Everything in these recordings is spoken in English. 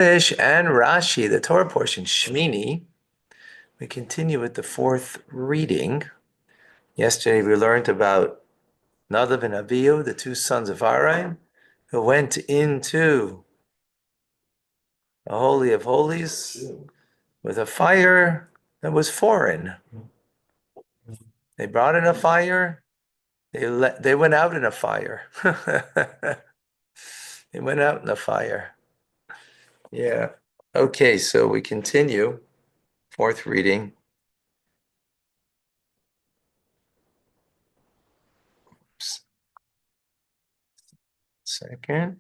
And Rashi, the Torah portion, Shemini. We continue with the fourth reading. Yesterday we learned about Nadav and Abihu, the two sons of Aaron, who went into the Holy of Holies with a fire that was foreign. They brought in a fire. They went out in a fire. They went out in a fire. Yeah. Okay, so we continue. Fourth reading. Oops. Second.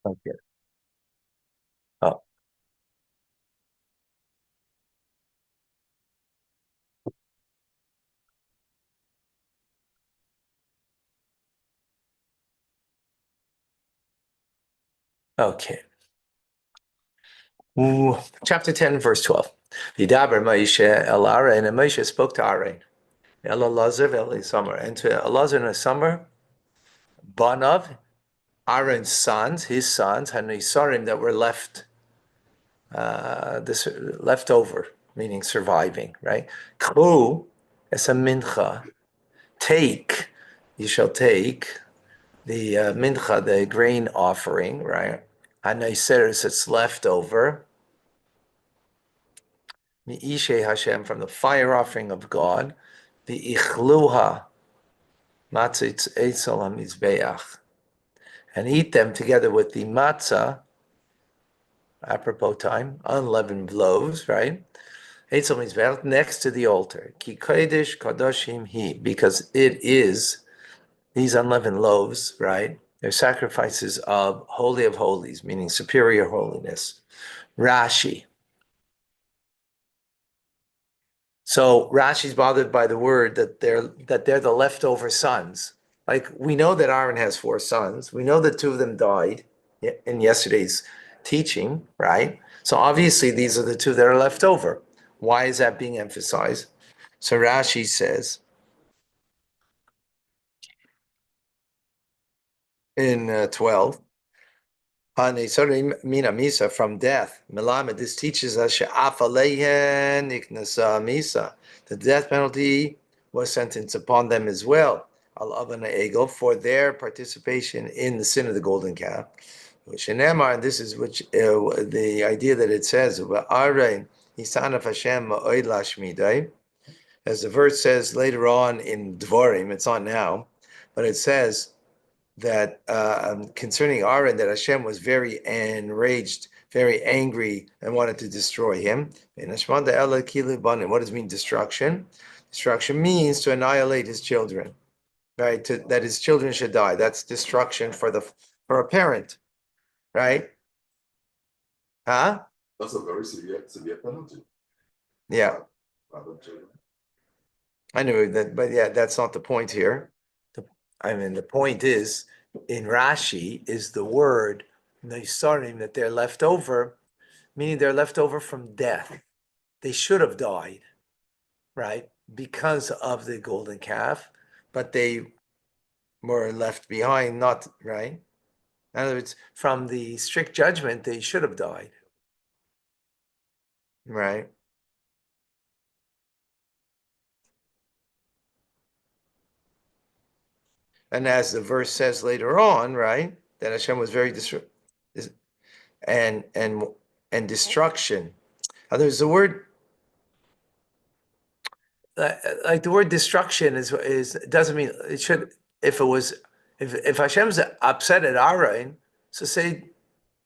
Okay. Oh, okay. Ooh, chapter 10, verse 12. Vidaber Moshe el Aaron, and Moshe spoke to Aaron. El Elazar el Summer, and to Elazar and Summer, Banav, Aaron's sons, his sons, and Isarim that were left, left over, meaning surviving, right? Kru, as a mincha, take, you shall take the mincha, the grain offering, right? And Iseris, it's left over. Mi'ishe Hashem, from the fire offering of God, the ichluha matzah etzel hamizbeach, and eat them together with the matzah, apropos time, unleavened loaves, right? Etzel mizbeach, next to the altar. Ki kodesh kadoshim hi, because it is these unleavened loaves, right? They're sacrifices of holy of holies, meaning superior holiness. Rashi. So Rashi's bothered by the word that they're the leftover sons. Like, we know that Aaron has four sons. We know that two of them died in yesterday's teaching, right? So obviously these are the two that are left over. Why is that being emphasized? So Rashi says in 12, mina misa, from death. Melamed, this teaches us misa. The death penalty was sentenced upon them as well. Al avana egel, for their participation in the sin of the golden calf. And this is which the idea that it says Aaron Hisan of Hashem ma'od lashmidai, as the verse says later on in Dvorim. It's on now, but it says that concerning Aaron, that Hashem was very enraged, very angry, and wanted to destroy him. What does it mean, destruction? Destruction means to annihilate his children, right? That his children should die. That's destruction for a parent, right? Huh? That's a very severe penalty. Yeah. I knew that, but yeah, that's not the point here. The point is, in Rashi, is the word Neisarim, that they're left over, meaning they're left over from death. They should have died, right? Because of the golden calf, but they were left behind, not, right? In other words, from the strict judgment, they should have died, right? And as the verse says later on, right, that Hashem was very and destruction. There's the word, like the word destruction is doesn't mean it should. If Hashem's upset at Aaron, so say,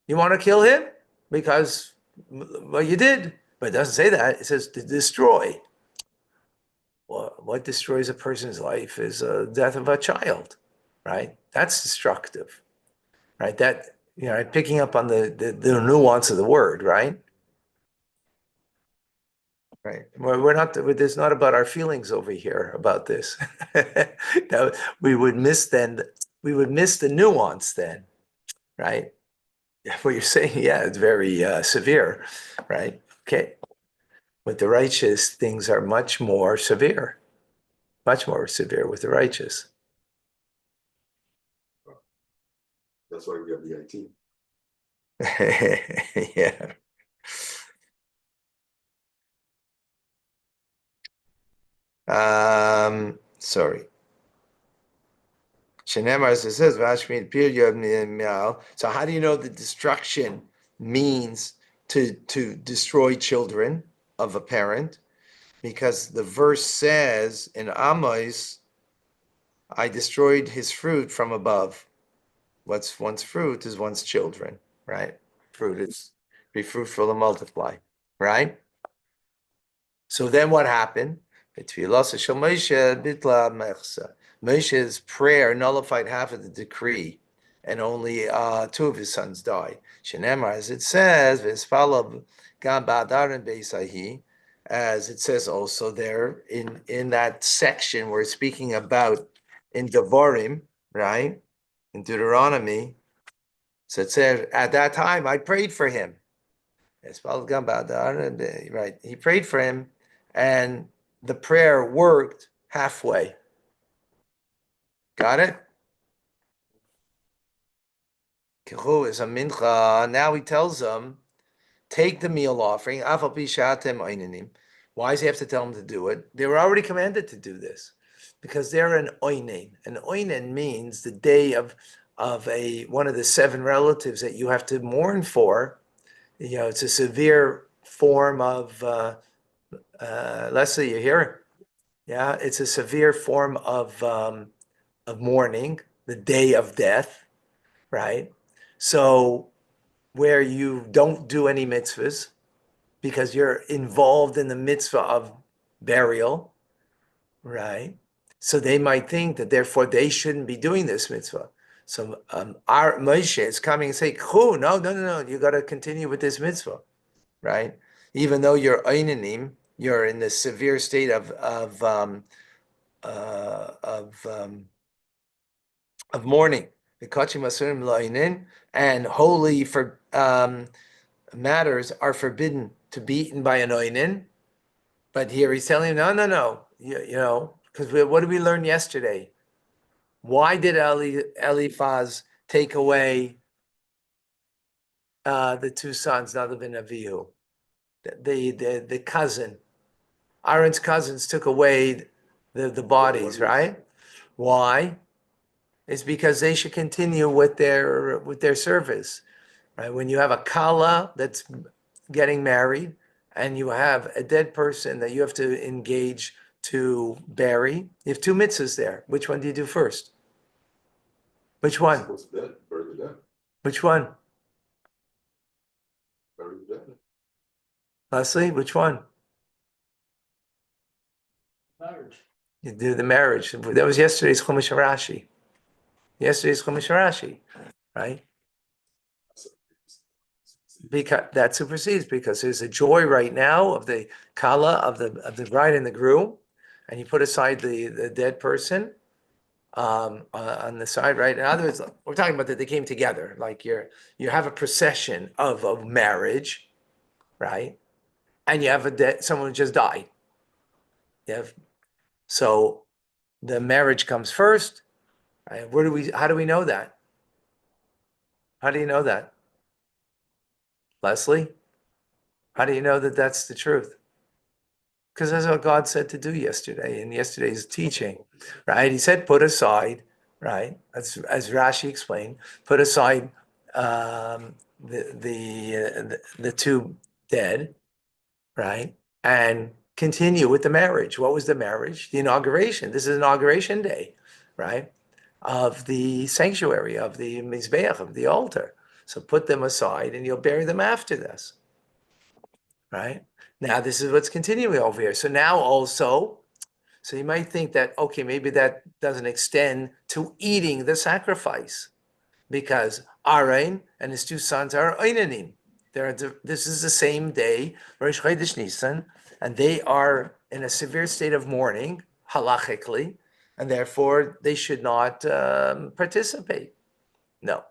you want to kill him because, well, you did, but it doesn't say that. It says to destroy. Well, what destroys a person's life is the death of a child, right? That's destructive, right? That, picking up on the nuance of the word, right? Right. We're not. It's not about our feelings over here about this. We would miss then. We would miss the nuance then, right? What you're saying, yeah, it's very severe, right? Okay. With the righteous, things are much more severe with the righteous. That's why we have the IT. Yeah. Sorry. Shenemar, as it says, so how do you know the destruction means to destroy children of a parent? Because the verse says in Amos, I destroyed his fruit from above. What's one's fruit is one's children, right? Fruit is be fruitful and multiply, right? So then what happened? Moshe's prayer nullified half of the decree, and only two of his sons died. Shenemar, as it says, as it says also there in that section we're speaking about in Devarim, right? In Deuteronomy. So it said, at that time I prayed for him. Right. He prayed for him, and the prayer worked halfway. Got it? Kichu is a mincha. Now he tells them, take the meal offering. Why does he have to tell them to do it? They were already commanded to do this because they're an oinen. An oinen means the day of a one of the seven relatives that you have to mourn for. It's a severe form of Leslie, you hear? Yeah, it's a severe form of mourning, the day of death, right? So where you don't do any mitzvahs because you're involved in the mitzvah of burial, right? So they might think that therefore they shouldn't be doing this mitzvah. So our Moshe is coming and saying, no, you got to continue with this mitzvah, right? Even though you're einanim, you're in the severe state uh, of um, of mourning. And holy for matters are forbidden to be eaten by an oinin. But here he's telling him, no. Because what did we learn yesterday? Why did Eliphaz take away the two sons, Nadav and Avihu? The cousin, Aaron's cousins took away the bodies, right? Why? It's because they should continue with their service, right? When you have a kala that's getting married and you have a dead person that you have to engage to bury, you have two mitzvahs there. Which one do you do first? Which one? What's dead? Bury the dead. Which one? Bury the dead. Leslie, which one? Marriage. You do the marriage. That was yesterday's Chumash Rashi. Right? Because that supersedes, because there's a joy right now of the kala of the bride and the groom, and you put aside the dead person on the side, right? In other words, we're talking about that they came together, like you have a procession of marriage, right? And you have someone who just died. So the marriage comes first. Right? How do we know that? How do you know that? Leslie? How do you know that that's the truth? Because that's what God said to do yesterday in yesterday's teaching, right? He said, put aside, right? As Rashi explained, put aside the two dead, right? And continue with the marriage. What was the marriage? The inauguration. This is inauguration day, right? Of the sanctuary, of the mizbeach, of the altar. So put them aside and you'll bury them after this, right? Now this is what's continuing over here. So now also, so you might think that, okay, maybe that doesn't extend to eating the sacrifice because Aaron and his two sons are Einanim. This is the same day, Rosh Chodesh Nisan, and they are in a severe state of mourning, halachically, and therefore they should not participate. No,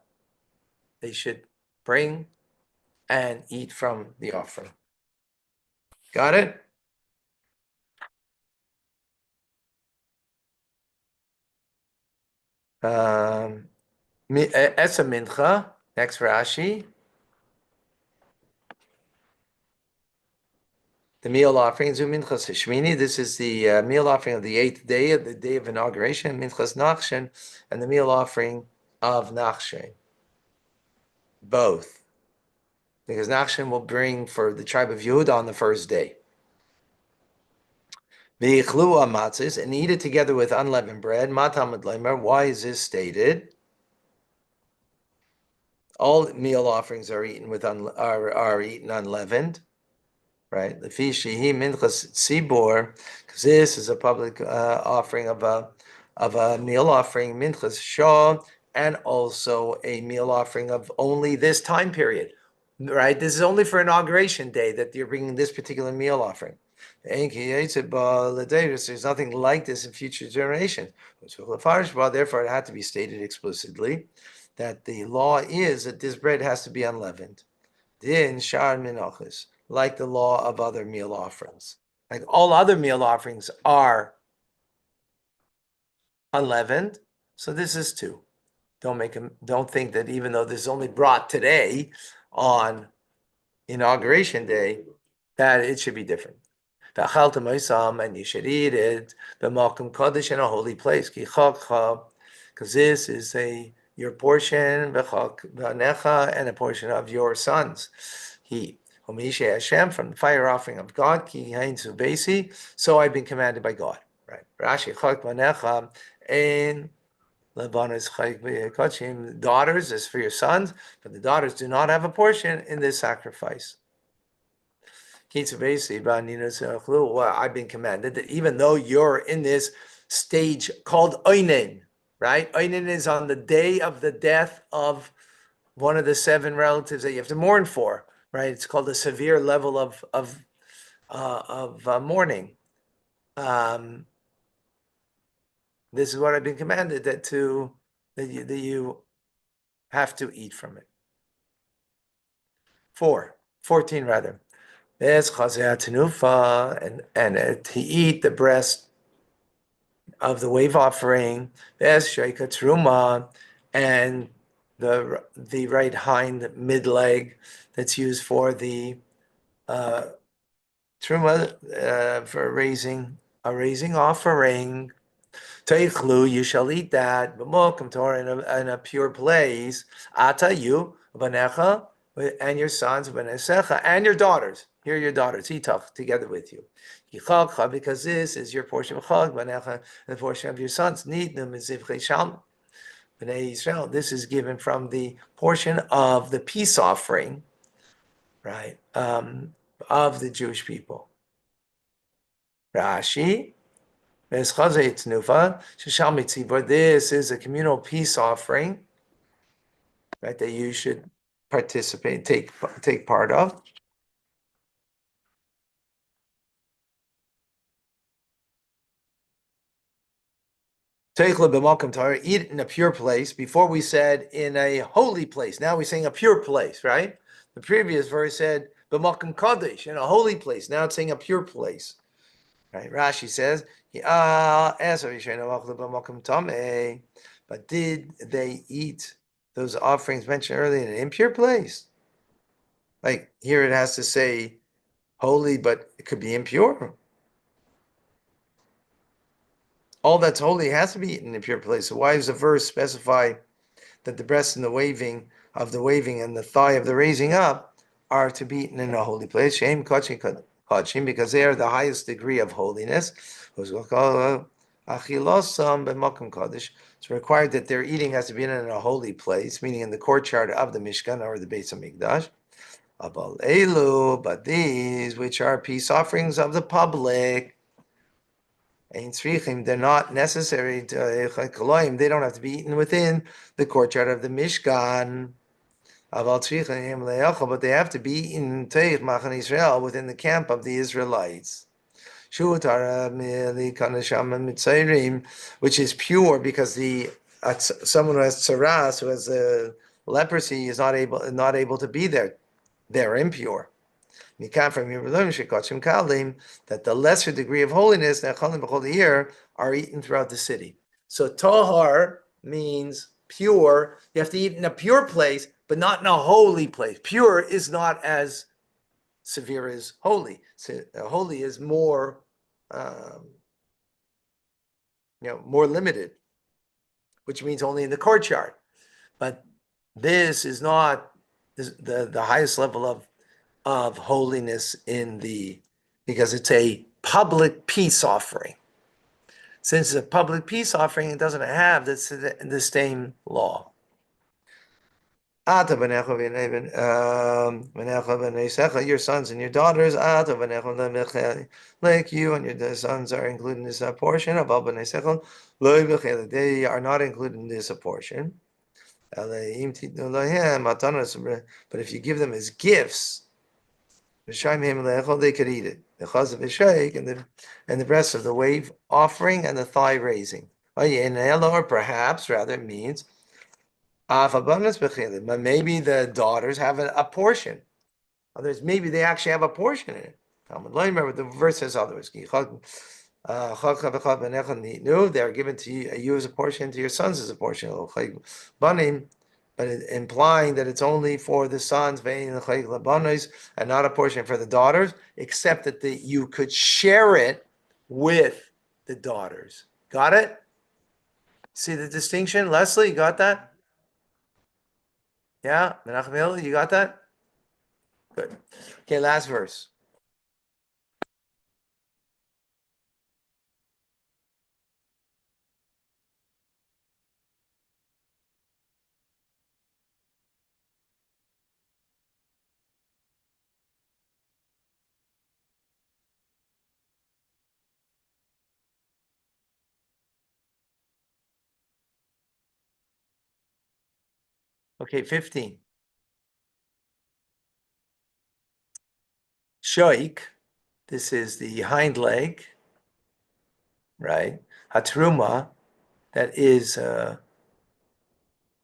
they should bring and eat from the offering. Got it? Esa mincha. Next Rashi. The meal offering, Zu Minchas Shemini. This is the meal offering of the 8th day, of the day of inauguration, Minchas Nachshen, and the meal offering of Nachshen. Both. Because Nachshen will bring for the tribe of Yehuda on the first day. The V'yichlu matzahs, and eat it together with unleavened bread. Matamad Lemer. Why is this stated? All meal offerings are eaten with are eaten unleavened. Right, the Fishihi Minchas Tzibor, because this is a public offering of a meal offering, Minchas Shah, and also a meal offering of only this time period. Right, this is only for inauguration day that you're bringing this particular meal offering. There's nothing like this in future generations. Therefore, it had to be stated explicitly that the law is that this bread has to be unleavened. Din shar minachos, like the law of other meal offerings. Like all other meal offerings are unleavened, so this is too. Don't think that even though this is only brought today on inauguration day, that it should be different. And you should eat it b'malkum kodesh, in a holy place, because this is your portion v'necha, and a portion of your sons. He Homisha Hashem, from the fire offering of God, ki hainzu basi. So I've been commanded by God. Right. Rashi chak v'necha ein lebanos chayk v'kochim. Daughters is for your sons, but the daughters do not have a portion in this sacrifice. Well, I've been commanded that even though you're in this stage called Oinen, right? Oinen is on the day of the death of one of the 7 relatives that you have to mourn for, right? It's called a severe level of mourning. This is what I've been commanded that you have to eat from it. 14 rather. There's chazeh tenufa, and to eat the breast of the wave offering. There's sheika truma, and the right hind mid leg that's used for the truma for raising offering. Teichlu, you shall eat that. B'mokum Torah, in a pure place. Ata, you, banecha, and your sons, banesecha, and your daughters. Here are your daughters, itach, together with you. Yichagcha, because this is your portion of chag, banecha, the portion of your sons. Nidnum mizivchei shalom. B'nei Yisrael, this is given from the portion of the peace offering, right, of the Jewish people. Rashi, this is a communal peace offering, right, that you should participate, take part of. Eat it in a pure place. Before we said in a holy place. Now we're saying a pure place, right? The previous verse said b'malkum kadosh, in a holy place. Now it's saying a pure place. Right? Rashi says, but did they eat those offerings mentioned earlier in an impure place? Like here it has to say holy, but it could be impure. All that's holy has to be eaten in a pure place. So why does the verse specify that the breast and the waving and the thigh of the raising up are to be eaten in a holy place? Shem kachim, because they are the highest degree of holiness. It's required that their eating has to be in a holy place, meaning in the courtyard of the Mishkan or the Beis Hamikdash. But these, which are peace offerings of the public, they're not necessary to they don't have to be eaten within the courtyard of the Mishkan. But they have to be eaten within the camp of the Israelites. Which is pure, because someone who has tsaras, who has leprosy, is not able to be there. They're impure. Mikan from Yerushalayim shekachim kalim, that the lesser degree of holiness ne'achalim b'chol year are eaten throughout the city. So tahar means pure. You have to eat in a pure place, but not in a holy place. Pure is not as severe as holy. So, holy is more, more limited, which means only in the courtyard. But this is not the highest level of holiness because it's a public peace offering. Since it's a public peace offering, it doesn't have the same law. Your sons and your daughters, like you and your sons are included in this portion. They are not included in this portion. But if you give them as gifts, they could eat it. And the breast of the wave offering and the thigh raising. Or perhaps rather it means but maybe the daughters have a portion. Others, maybe they actually have a portion in it. Remember, the verse says otherwise. They're given to you as a portion, to your sons as a portion. But implying that it's only for the sons and not a portion for the daughters, except that you could share it with the daughters. Got it? See the distinction? Leslie, you got that? Yeah? Menachem Hill, you got that? Good. Okay, last verse. Okay, 15. Shoik, this is the hind leg, right? Hatruma, that is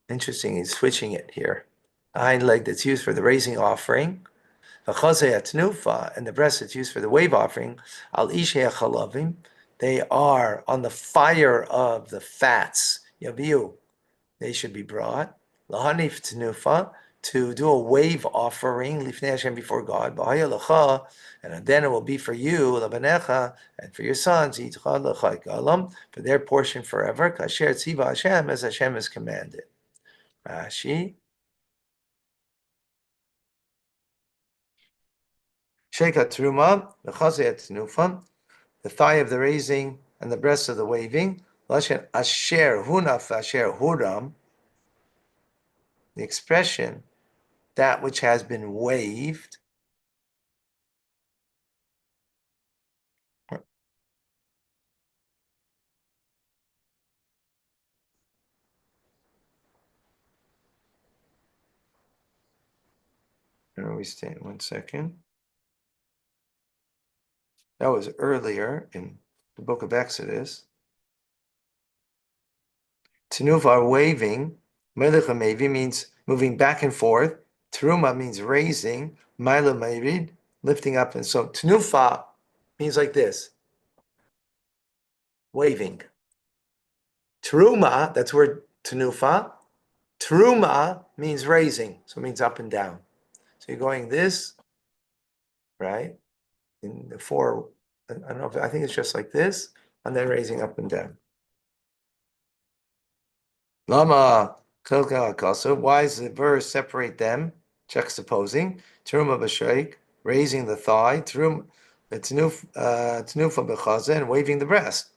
interesting, he's switching it here. The hind leg that's used for the raising offering. Atnufa, and the breast that's used for the wave offering. Al ishei chalavim, they are on the fire of the fats. Yaviu, they should be brought. Lahanif tnufa, to do a wave offering, lifnei Hashem, before God. B'haya lecha, and then it will be for you, labanecha, and for your sons, itcha lecha galam, for their portion forever. Kasher tziva Hashem, as Hashem has commanded. Rashi. Sheikha truma, lechazeh tnufa, the thigh of the raising and the breast of the waving. Lashon asher hunaf asher huram, the expression that which has been waved. Where we stay? 1 second. That was earlier in the book of Exodus. Tenuva, waving. Melech mevi means moving back and forth. Teruma means raising. Maila merid, lifting up. And so tenufa means like this, waving. Teruma, that's where tenufa. Teruma means raising, so it means up and down. So you're going this, right? In the four, I don't know, I think it's just like this, and then raising up and down. Lama Kilka, why does the verse separate them, juxtaposing? Teruma b'shoik, raising the thigh, tenufa b'chaza, and waving the breast.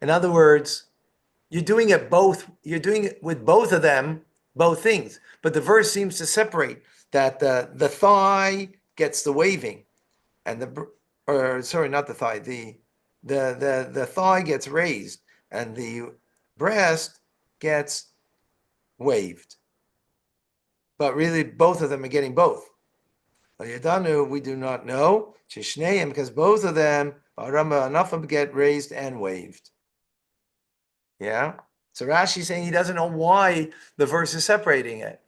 In other words, you're doing it with both of them, both things. But the verse seems to separate that the thigh gets the waving, and not the thigh, the thigh gets raised, and the breast gets waved. But really, both of them are getting both. Yadanu, we do not know, because both of them get raised and waved. Yeah. So Rashi's saying he doesn't know why the verse is separating it,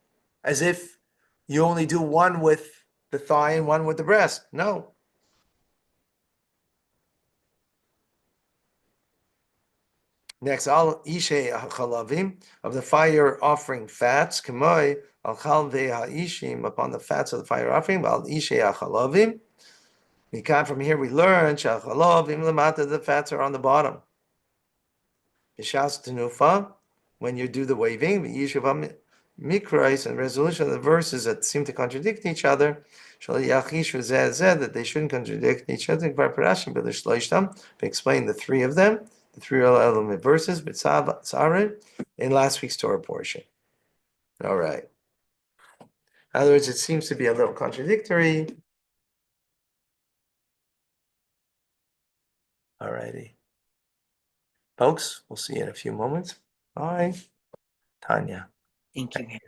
as if you only do one with the thigh and one with the breast. No. Next, al ishe chalavim, of the fire offering fats, k'moi al chalvei ha'ishim, upon the fats of the fire offering, al ishe chalavim. From here we learn shachalavim lamata, the fats are on the bottom. B'shas tenufa, when you do the waving, v'yishuv mikrais, and resolution of the verses that seem to contradict each other, that they shouldn't contradict each other. We explain the three of them, the three element verses, in last week's Torah portion. All right. In other words, it seems to be a little contradictory. All righty. Folks, we'll see you in a few moments. Bye. Tanya. Thank you.